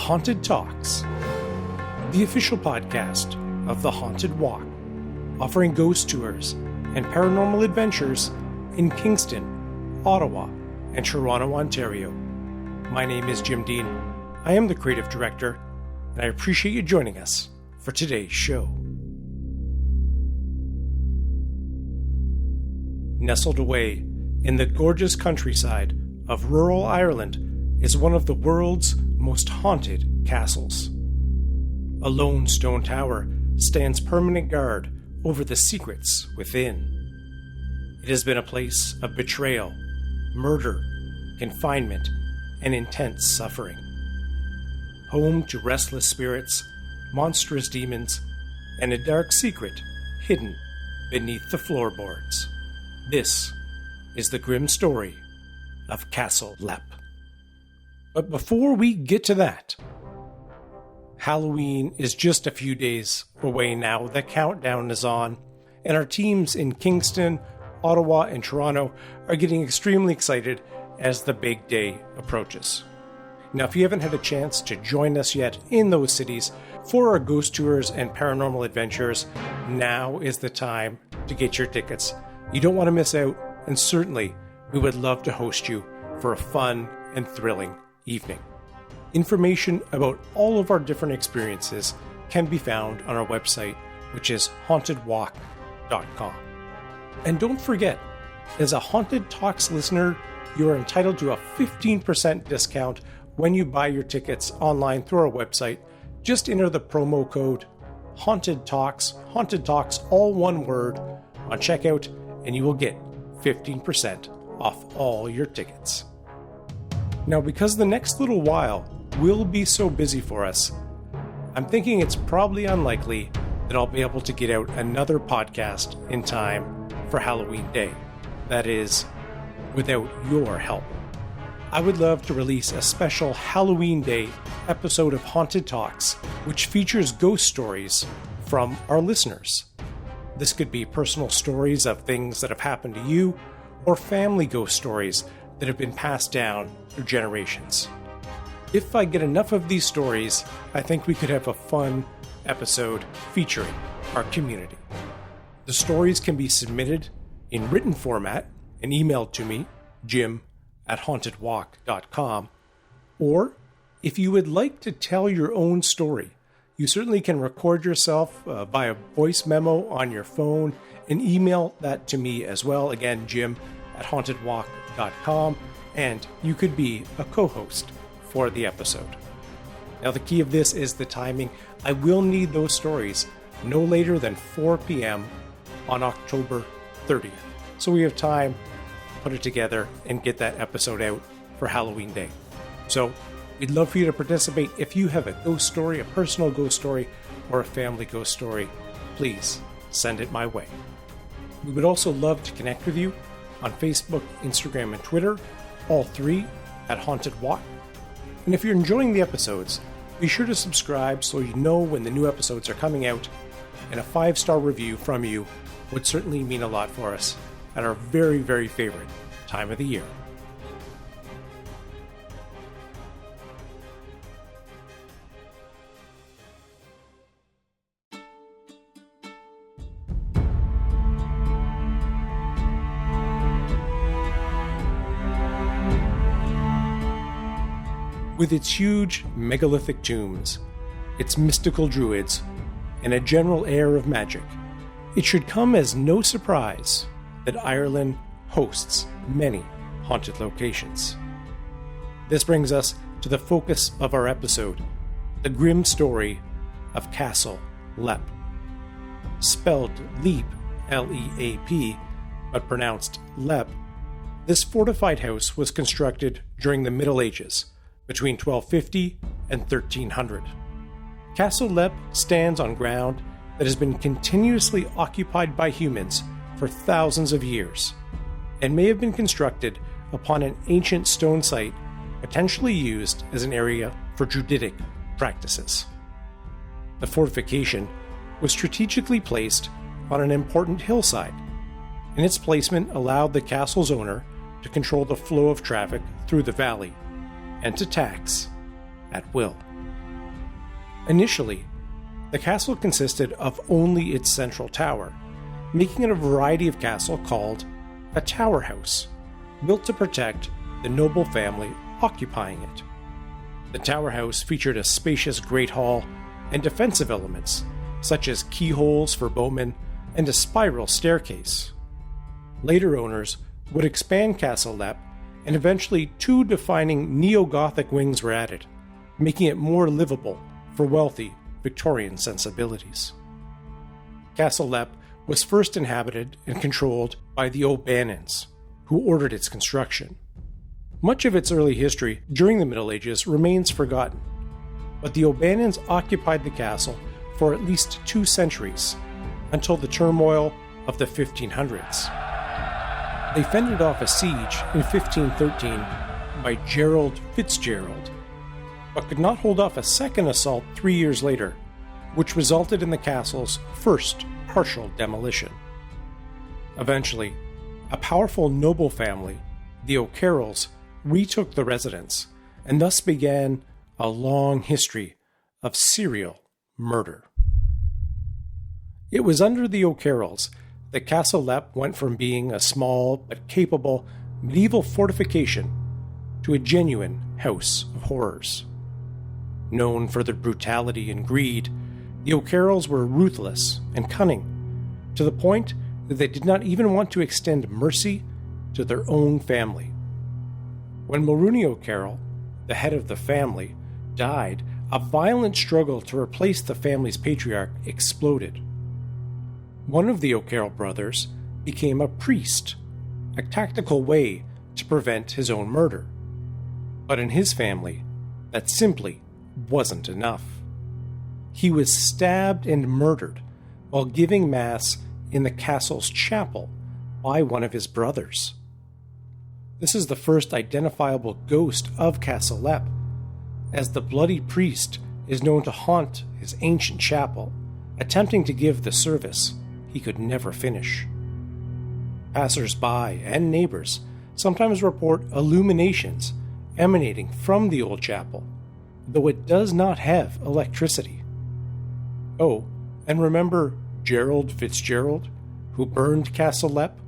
Haunted Talks, the official podcast of The Haunted Walk, offering ghost tours and paranormal adventures in Kingston, Ottawa, and Toronto, Ontario. My name is Jim Dean. I am the creative director, and I appreciate you joining us for today's show. Nestled away in the gorgeous countryside of rural Ireland is one of the world's most haunted castles. A lone stone tower stands permanent guard over the secrets within. It has been a place of betrayal, murder, confinement, and intense suffering. Home to restless spirits, monstrous demons, and a dark secret hidden beneath the floorboards. This is the grim story of Castle Leap. But before we get to that, Halloween is just a few days away now. The countdown is on, and our teams in Kingston, Ottawa, and Toronto are getting extremely excited as the big day approaches. Now, if you haven't had a chance to join us yet in those cities for our ghost tours and paranormal adventures, now is the time to get your tickets. You don't want to miss out, and certainly we would love to host you for a fun and thrilling evening. Information about all of our different experiences can be found on our website, which is hauntedwalk.com. And don't forget, as a Haunted Talks listener, you are entitled to a 15% discount when you buy your tickets online through our website. Just enter the promo code Haunted Talks, all one word, on checkout, and you will get 15% off all your tickets. Now, because the next little while will be so busy for us, I'm thinking it's probably unlikely that I'll be able to get out another podcast in time for Halloween Day. That is, without your help. I would love to release a special Halloween Day episode of Haunted Talks, which features ghost stories from our listeners. This could be personal stories of things that have happened to you, or family ghost stories that have been passed down through generations. If I get enough of these stories, I think we could have a fun episode featuring our community. The stories can be submitted in written format and emailed to me, jim@hauntedwalk.com. Or if you would like to tell your own story, you certainly can record yourself via voice memo on your phone and email that to me as well. Again, jim@hauntedwalk.com, and you could be a co-host for the episode. Now, the key of this is the timing. I will need those stories no later than 4 p.m. on October 30th. So we have time to put it together and get that episode out for Halloween Day. So we'd love for you to participate. If you have a ghost story, a personal ghost story, or a family ghost story, please send it my way. We would also love to connect with you on Facebook, Instagram, and Twitter, all three at Haunted Walk. And if you're enjoying the episodes, be sure to subscribe so you know when the new episodes are coming out, and a 5-star review from you would certainly mean a lot for us at our very, very favorite time of the year. With its huge megalithic tombs, its mystical druids, and a general air of magic, it should come as no surprise that Ireland hosts many haunted locations. This brings us to the focus of our episode, the grim story of Castle Leap. Spelled Leap, L-E-A-P, but pronounced Leap, this fortified house was constructed during the Middle Ages, between 1250 and 1300. Castle Leap stands on ground that has been continuously occupied by humans for thousands of years, and may have been constructed upon an ancient stone site potentially used as an area for Druidic practices. The fortification was strategically placed on an important hillside, and its placement allowed the castle's owner to control the flow of traffic through the valley and to tax at will. Initially, the castle consisted of only its central tower, making it a variety of castle called a tower house, built to protect the noble family occupying it. The tower house featured a spacious great hall and defensive elements, such as keyholes for bowmen and a spiral staircase. Later owners would expand Castle Lep, and eventually 2 defining neo-Gothic wings were added, making it more livable for wealthy Victorian sensibilities. Castle Lep was first inhabited and controlled by the O'Bannons, who ordered its construction. Much of its early history during the Middle Ages remains forgotten, but the O'Bannons occupied the castle for at least 2 centuries, until the turmoil of the 1500s. They fended off a siege in 1513 by Gerald Fitzgerald, but could not hold off a second assault 3 years later, which resulted in the castle's first partial demolition. Eventually, a powerful noble family, the O'Carrolls, retook the residence, and thus began a long history of serial murder. It was under the O'Carrolls that Castle Lep went from being a small but capable medieval fortification to a genuine house of horrors. Known for their brutality and greed, the O'Carrolls were ruthless and cunning, to the point that they did not even want to extend mercy to their own family. When Mulrooney O'Carroll, the head of the family, died, a violent struggle to replace the family's patriarch exploded. One of the O'Carroll brothers became a priest, a tactical way to prevent his own murder. But in his family, that simply wasn't enough. He was stabbed and murdered while giving Mass in the castle's chapel by one of his brothers. This is the first identifiable ghost of Castle Lep, as the bloody priest is known to haunt his ancient chapel, attempting to give the service he could never finish. Passers-by and neighbors sometimes report illuminations emanating from the old chapel, though it does not have electricity. Oh, and remember Gerald Fitzgerald, who burned Castle Lep?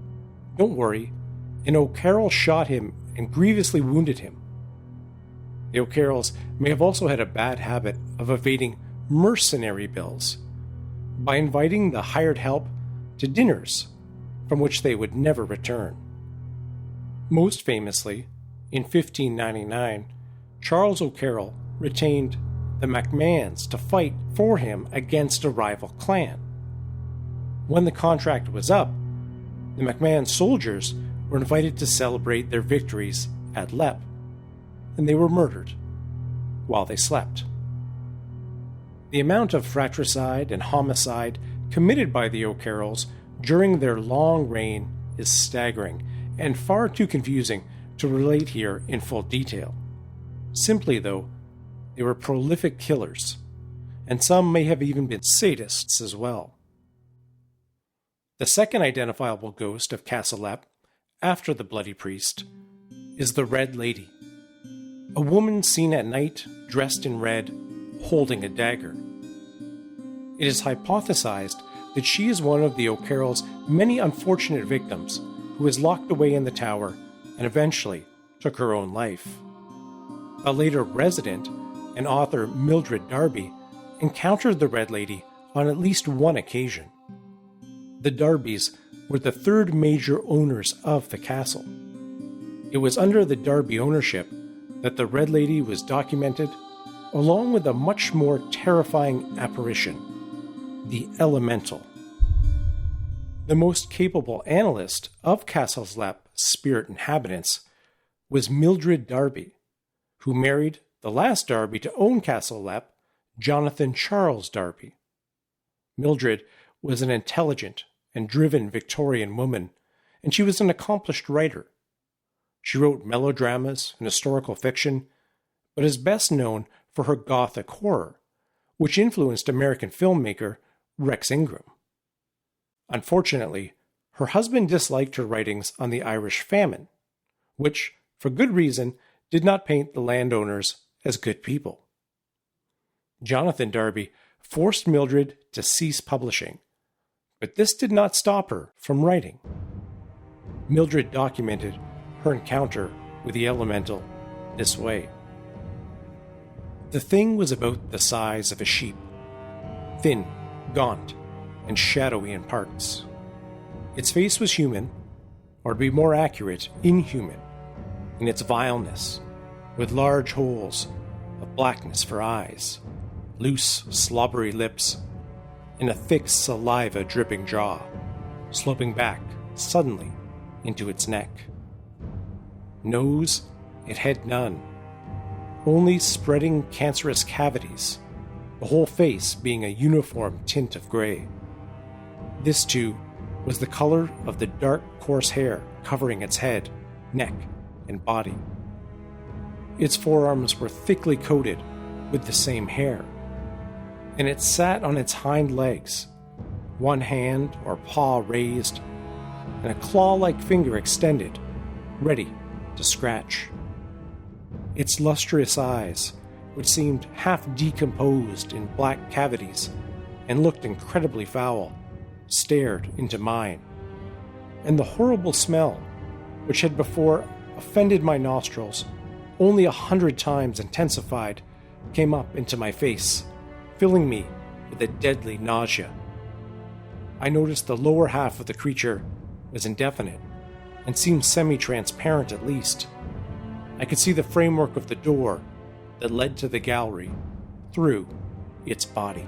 Don't worry, an O'Carroll shot him and grievously wounded him. The O'Carrolls may have also had a bad habit of evading mercenary bills by inviting the hired help to dinners from which they would never return. Most famously, in 1599, Charles O'Carroll retained the MacMahons to fight for him against a rival clan. When the contract was up, the MacMahon soldiers were invited to celebrate their victories at Lep, and they were murdered while they slept. The amount of fratricide and homicide committed by the O'Carrolls during their long reign is staggering and far too confusing to relate here in full detail. Simply, though, they were prolific killers, and some may have even been sadists as well. The second identifiable ghost of Castle Lep, after the Bloody Priest, is the Red Lady, a woman seen at night dressed in red, holding a dagger. It is hypothesized that she is one of the O'Carrolls' many unfortunate victims who was locked away in the tower and eventually took her own life. A later resident and author, Mildred Darby, encountered the Red Lady on at least one occasion. The Darbys were the third major owners of the castle. It was under the Darby ownership that the Red Lady was documented, along with a much more terrifying apparition, the Elemental. The most capable analyst of Castle Lep's spirit inhabitants was Mildred Darby, who married the last Darby to own Castle Lep, Jonathan Charles Darby. Mildred was an intelligent and driven Victorian woman, and she was an accomplished writer. She wrote melodramas and historical fiction, but is best known for her Gothic horror, which influenced American filmmaker Rex Ingram. Unfortunately, her husband disliked her writings on the Irish famine, which, for good reason, did not paint the landowners as good people. Jonathan Darby forced Mildred to cease publishing, but this did not stop her from writing. Mildred documented her encounter with the elemental this way. The thing was about the size of a sheep, thin, gaunt, and shadowy in parts. Its face was human, or to be more accurate, inhuman, in its vileness, with large holes of blackness for eyes, loose, slobbery lips, and a thick saliva-dripping jaw, sloping back suddenly into its neck. Nose it had none, only spreading cancerous cavities, the whole face being a uniform tint of gray. This, too, was the color of the dark, coarse hair covering its head, neck, and body. Its forearms were thickly coated with the same hair, and it sat on its hind legs, one hand or paw raised, and a claw-like finger extended, ready to scratch. Its lustrous eyes, which seemed half decomposed in black cavities and looked incredibly foul, stared into mine, and the horrible smell, which had before offended my nostrils, only 100 times intensified, came up into my face, filling me with a deadly nausea. I noticed the lower half of the creature was indefinite and seemed semi-transparent at least. I could see the framework of the door that led to the gallery through its body.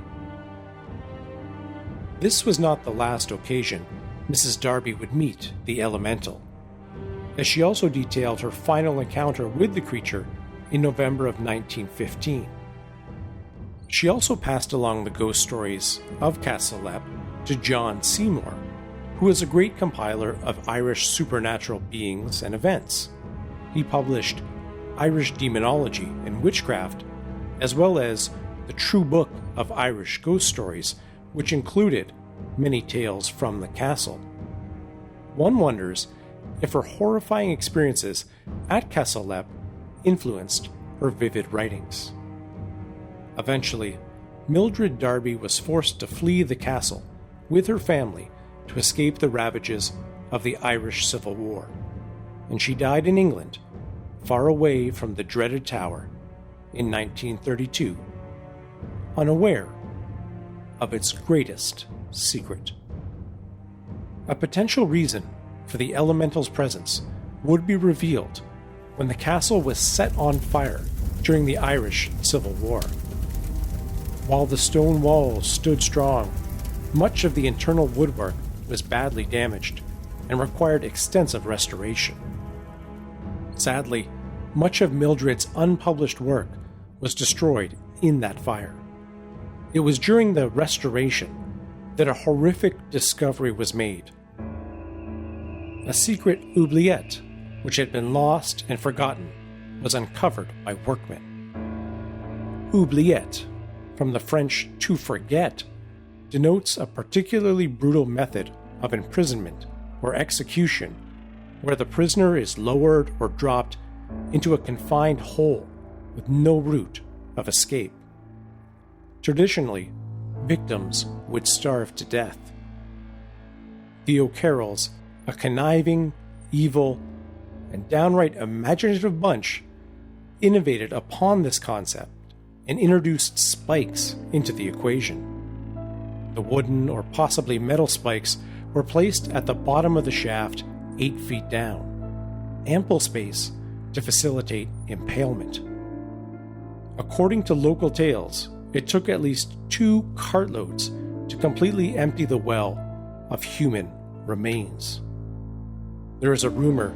This was not the last occasion Mrs. Darby would meet the elemental, as she also detailed her final encounter with the creature in November of 1915. She also passed along the ghost stories of Castlelap to John Seymour, who is a great compiler of Irish supernatural beings and events. He published Irish Demonology and Witchcraft, as well as the True Book of Irish Ghost Stories, which included many tales from the castle. One wonders if her horrifying experiences at Castlelap influenced her vivid writings. Eventually, Mildred Darby was forced to flee the castle with her family to escape the ravages of the Irish Civil War, and she died in England, far away from the dreaded tower, in 1932, unaware of its greatest secret. A potential reason for the elemental's presence would be revealed when the castle was set on fire during the Irish Civil War. While the stone walls stood strong, much of the internal woodwork was badly damaged and required extensive restoration. Sadly, much of Mildred's unpublished work was destroyed in that fire. It was during the restoration that a horrific discovery was made. A secret oubliette, which had been lost and forgotten, was uncovered by workmen. Oubliette, from the French to forget, denotes a particularly brutal method of imprisonment or execution where the prisoner is lowered or dropped into a confined hole with no route of escape. Traditionally, victims would starve to death. The O'Carrolls, a conniving, evil, and downright imaginative bunch, innovated upon this concept and introduced spikes into the equation. The wooden or possibly metal spikes were placed at the bottom of the shaft 8 feet down, ample space to facilitate impalement. According to local tales, it took at least 2 cartloads to completely empty the well of human remains. There is a rumor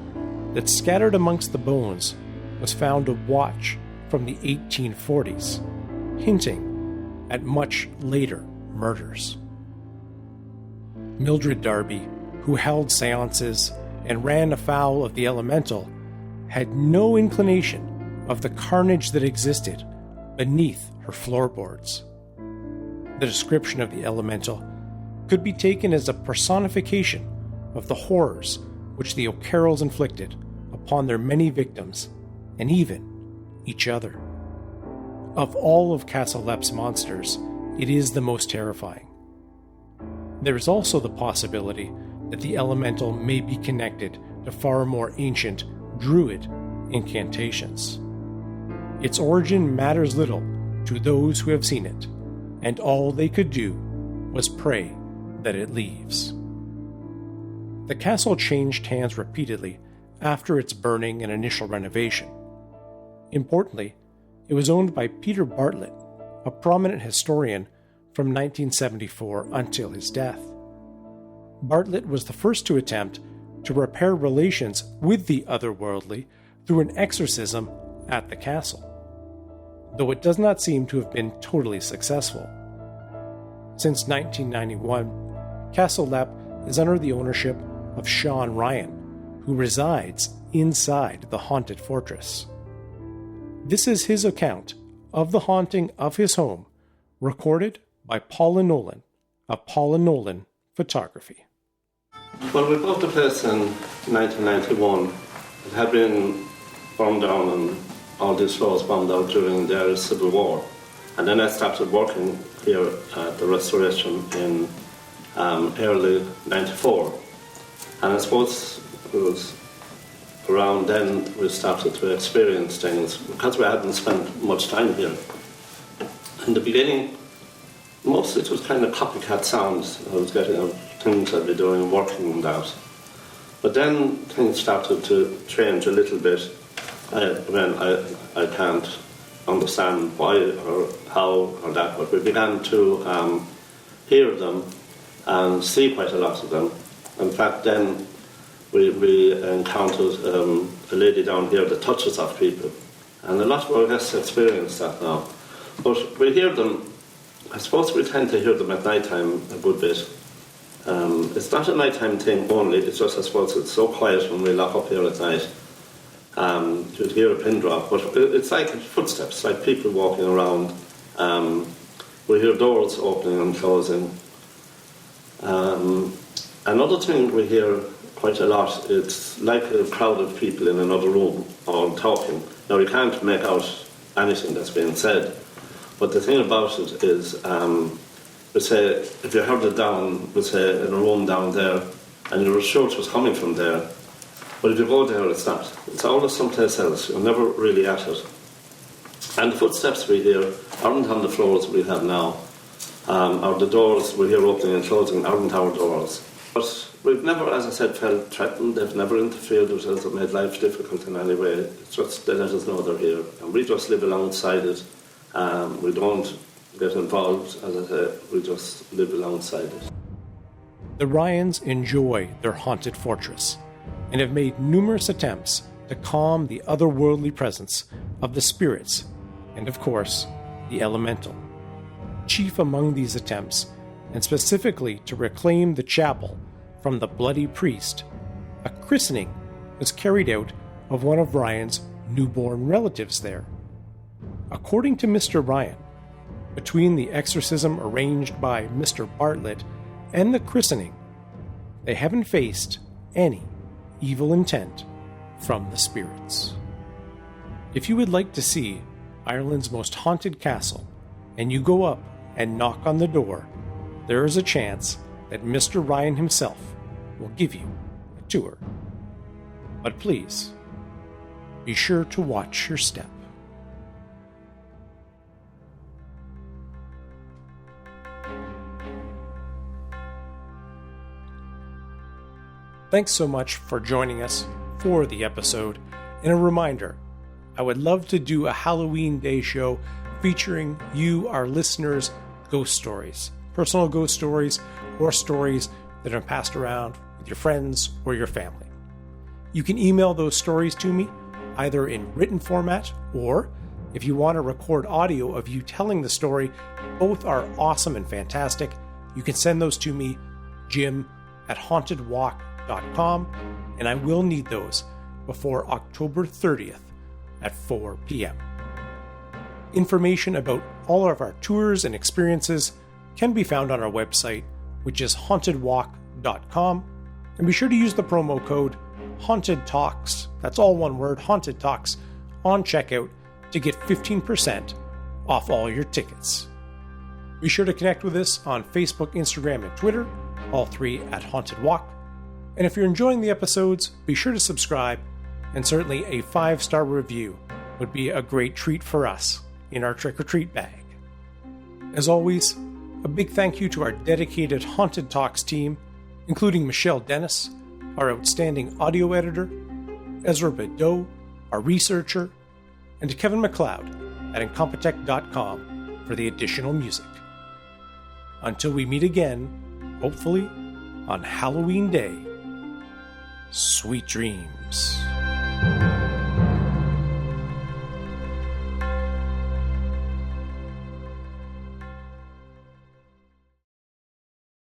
that scattered amongst the bones was found a watch from the 1840s, hinting at much later murders. Mildred Darby, who held seances and ran afoul of the elemental, had no inclination of the carnage that existed beneath her floorboards. The description of the elemental could be taken as a personification of the horrors which the O'Carrolls inflicted upon their many victims and even each other. Of all of Castle Lepp's monsters, it is the most terrifying. There is also the possibility that the elemental may be connected to far more ancient druid incantations. Its origin matters little to those who have seen it, and all they could do was pray that it leaves. The castle changed hands repeatedly after its burning and initial renovation. Importantly, it was owned by Peter Bartlett, a prominent historian from 1974 until his death. Bartlett was the first to attempt to repair relations with the otherworldly through an exorcism at the castle, though it does not seem to have been totally successful. Since 1991, Castle Lepp is under the ownership of Sean Ryan, who resides inside the haunted fortress. This is his account of the haunting of his home, recorded by Paula Nolan of Paula Nolan Photography. Well, we bought the place in 1991. It had been burned down and all these floors bombed out during the Irish Civil War. And then I started working here at the restoration in early 94. And I suppose it was around then we started to experience things because we hadn't spent much time here. In the beginning, mostly it was kind of copycat sounds. I was getting things I'd be doing, working on that. But then things started to change a little bit. I can't understand why or how or that, but we began to hear them and see quite a lot of them. In fact, then we encountered a lady down here that touches off people, and a lot of our guests experience that now. But we hear them, I suppose we tend to hear them at night time a good bit. It's not a nighttime thing only, it's just I suppose it's so quiet when we lock up here at night. You'd hear a pin drop, but it's like footsteps, like people walking around. We hear doors opening and closing. Another thing we hear quite a lot, it's like a crowd of people in another room all talking. Now you can't make out anything that's being said, but the thing about it is, we say, if you heard it down, we say in a room down there, and you were sure it was coming from there, but if you go there, it's not. It's always someplace else. You're never really at it. And the footsteps we hear aren't on the floors we have now, or the doors we hear opening and closing aren't our doors. But we've never, as I said, felt threatened. They've never interfered with us or made life difficult in any way. It's just they let us know they're here. And we just live alongside it. We don't get involved, as I say, we just live alongside it. The Ryans enjoy their haunted fortress and have made numerous attempts to calm the otherworldly presence of the spirits and, of course, the elemental. Chief among these attempts, and specifically to reclaim the chapel from the bloody priest, a christening was carried out of one of Ryan's newborn relatives there. According to Mr. Ryan, between the exorcism arranged by Mr. Bartlett and the christening, they haven't faced any evil intent from the spirits. If you would like to see Ireland's most haunted castle, and you go up and knock on the door, there is a chance that Mr. Ryan himself will give you a tour. But please, be sure to watch your step. Thanks so much for joining us for the episode. And a reminder, I would love to do a Halloween Day show featuring you, our listeners, ghost stories, personal ghost stories, or stories that are passed around with your friends or your family. You can email those stories to me, either in written format or, if you want to record audio of you telling the story, both are awesome and fantastic. You can send those to me, jim@hauntedwalk.com, and I will need those before October 30th at 4 p.m. Information about all of our tours and experiences can be found on our website, which is hauntedwalk.com, and be sure to use the promo code Haunted Talks, that's all one word, Haunted Talks, on checkout to get 15% off all your tickets. Be sure to connect with us on Facebook, Instagram, and Twitter, all three at Haunted Walk. And if you're enjoying the episodes, be sure to subscribe, and certainly a 5-star review would be a great treat for us in our trick-or-treat bag. As always, a big thank you to our dedicated Haunted Talks team, including Michelle Dennis, our outstanding audio editor, Ezra Bedeau, our researcher, and to Kevin MacLeod at Incompetech.com for the additional music. Until we meet again, hopefully on Halloween Day, sweet dreams.